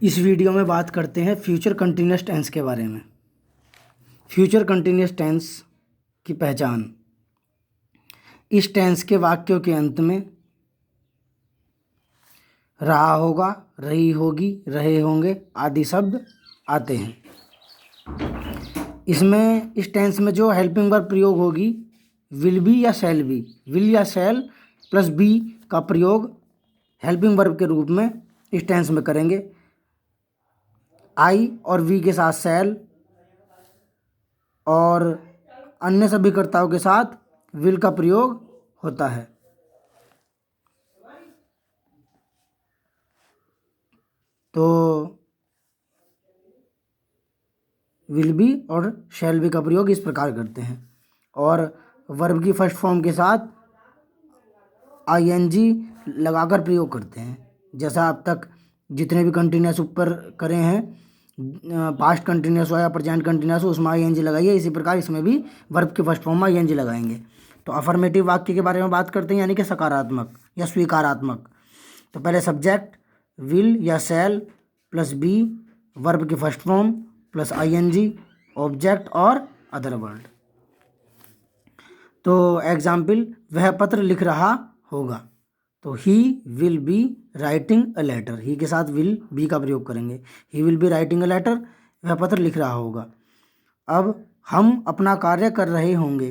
इस वीडियो में बात करते हैं फ्यूचर कंटिन्यूअस टेंस के बारे में। फ्यूचर कंटिन्यूअस टेंस की पहचान। इस टेंस के वाक्यों के अंत में रहा होगा, रही होगी, रहे होंगे आदि शब्द आते हैं। इसमें इस टेंस में जो हेल्पिंग वर्ब प्रयोग होगी विल बी या शैल बी, विल या शैल प्लस बी का प्रयोग हेल्पिंग वर्ब के रूप में इस टेंस में करेंगे। आई और वी के साथ शैल और अन्य सभी कर्ताओं के साथ विल का प्रयोग होता है। तो विल बी और शैल बी का प्रयोग इस प्रकार करते हैं और वर्ब की फर्स्ट फॉर्म के साथ आईएनजी लगाकर प्रयोग करते हैं। जैसा अब तक जितने भी कंटिन्यूअस ऊपर करे हैं, पास्ट कंटिन्यूअस हो या प्रेजेंट कंटिन्यूअस हो, उसमें आईएनजी लगाइए। इसी प्रकार इसमें भी वर्ब की फर्स्ट फॉर्म में आईएनजी लगाएंगे। तो अफर्मेटिव वाक्य के बारे में बात करते हैं, यानी कि सकारात्मक या स्वीकारात्मक। तो पहले सब्जेक्ट विल या शैल प्लस बी, वर्ब की first form plus ING, object और अदर वर्ड। तो एग्जाम्पल, वह पत्र लिख रहा होगा। तो he will be writing a letter, he के साथ विल बी का प्रयोग करेंगे। He will be writing a letter, वह पत्र लिख रहा होगा। अब हम अपना कार्य कर रहे होंगे।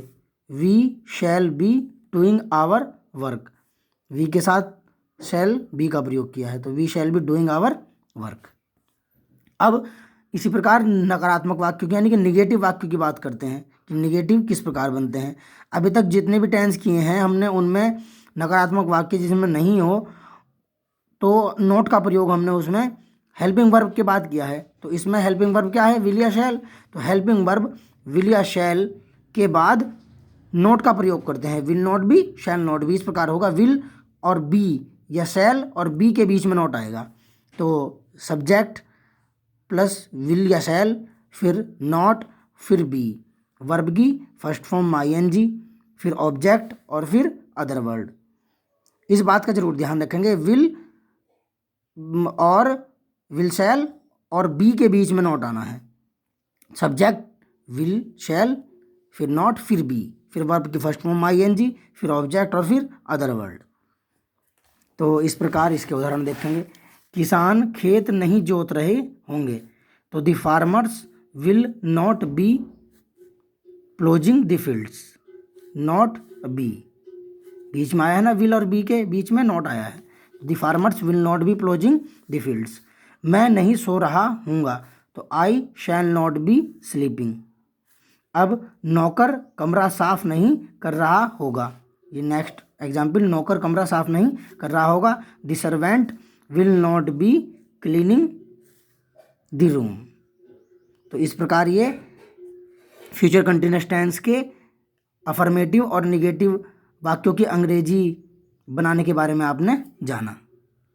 We shall be doing our work, we के साथ शैल बी का प्रयोग किया है, तो we shall be doing our work. अब इसी प्रकार नकारात्मक वाक्यों की यानी कि निगेटिव वाक्यों की बात करते हैं कि निगेटिव किस प्रकार बनते हैं। अभी तक जितने भी टेंस किए हैं हमने, उनमें नकारात्मक वाक्य जिसमें नहीं हो तो नोट का प्रयोग हमने उसमें हेल्पिंग वर्ब के बाद किया है। तो इसमें हेल्पिंग वर्ब क्या है? विल या शैल। तो हेल्पिंग वर्ब विल या शैल के बाद नोट का प्रयोग करते हैं। Will not B, shell not B. इस प्रकार होगा, विल और बी या शैल और बी के बीच में नोट आएगा। तो सब्जेक्ट प्लस विल या शैल, फिर नॉट, फिर बी, वर्ब की फर्स्ट फॉर्म आईएनजी, फिर ऑब्जेक्ट और फिर अदर वर्ड। इस बात का जरूर ध्यान रखेंगे, विल और विल शैल और बी के बीच में नॉट आना है। सब्जेक्ट विल शैल, फिर नॉट, फिर बी, फिर वर्ब की फर्स्ट फॉर्म आईएनजी, फिर ऑब्जेक्ट और फिर अदर वर्ड। तो इस प्रकार इसके उदाहरण देखेंगे। किसान खेत नहीं जोत रहे होंगे। तो the farmers will not be ploughing the fields, not be, बीच में आया है ना, विल और बी के बीच में नॉट आया है। The farmers will not be ploughing the fields. मैं नहीं सो रहा हूँगा। तो I shall not be sleeping. अब नौकर कमरा साफ नहीं कर रहा होगा। ये नेक्स्ट एग्जाम्पल, नौकर कमरा साफ नहीं कर रहा होगा। The servant will not be cleaning the room. तो इस प्रकार ये फ्यूचर कंटिन्यूअस टेंस के अफर्मेटिव और निगेटिव वाक्यों की अंग्रेजी बनाने के बारे में आपने जाना।